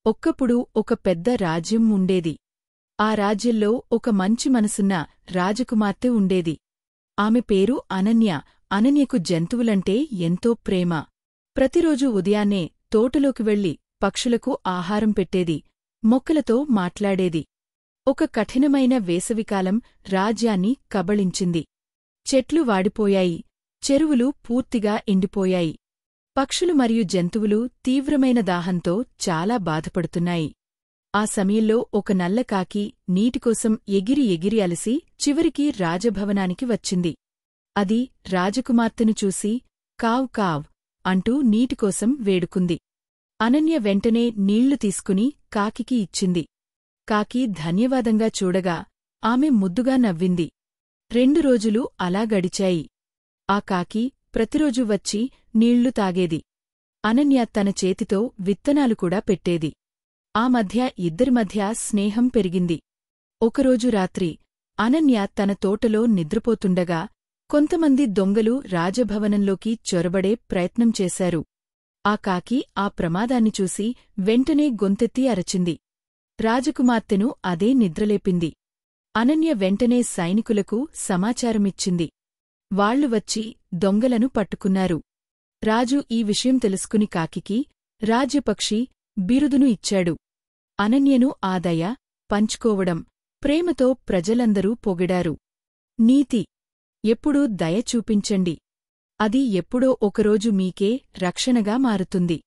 ఒక్కప్పుడు ఒక పెద్ద రాజ్యం ఉండేది. ఆ రాజ్యంలో ఒక మంచి మనసున్న రాజకుమార్తె ఉండేది. ఆమె పేరు అనన్య. అనన్యకు జంతువులంటే ఎంతో ప్రేమ. ప్రతిరోజూ ఉదయాన్నే తోటలోకి వెళ్లి పక్షులకు ఆహారం పెట్టేది, మొక్కలతో మాట్లాడేది. ఒక కఠినమైన వేసవికాలం రాజ్యాన్ని కబళించింది. చెట్లు వాడిపోయాయి, చెరువులు పూర్తిగా ఎండిపోయాయి. పక్షులు మరియు జంతువులు తీవ్రమైన దాహంతో చాలా బాధపడుతున్నాయి. ఆ సమయంలో ఒక నల్లకాకి నీటికోసం ఎగిరి ఎగిరి అలసి చివరికి రాజభవనానికి వచ్చింది. అది రాజకుమార్తెను చూసి కావ్ కావ్ అంటూ నీటికోసం వేడుకుంది. అనన్య వెంటనే నీళ్లు తీసుకుని కాకికి ఇచ్చింది. కాకి ధన్యవాదంగా చూడగా ఆమె ముద్దుగా నవ్వింది. 2 రోజులు అలా గడిచాయి. ఆ కాకి ప్రతిరోజూ వచ్చి నీళ్లు తాగేది. అనన్య తన చేతితో విత్తనాలు కూడా పెట్టేది. ఆ మధ్య ఇద్దరి మధ్య స్నేహం పెరిగింది. ఒకరోజు రాత్రి అనన్య తన తోటలో నిద్రపోతుండగా కొంతమంది దొంగలు రాజభవనంలోకి చొరబడే ప్రయత్నం చేశారు. ఆ కాకి ఆ ప్రమాదాన్ని చూసి వెంటనే గొంతెత్తి అరచింది. రాజకుమార్తెను అదే నిద్రలేపింది. అనన్య వెంటనే సైనికులకు సమాచారమిచ్చింది. వాళ్లు వచ్చి దొంగలను పట్టుకున్నారు. రాజు ఈ విషయం తెలుసుకుని కాకికి రాజ్యపక్షి బిరుదును ఇచ్చాడు. అనన్యను ఆ దయ, పంచుకోవడం, ప్రేమతో ప్రజలందరూ పొగిడారు. నీతి: ఎప్పుడూ దయ చూపించండి. అది ఎప్పుడో ఒకరోజు మీకే రక్షణగా మారుతుంది.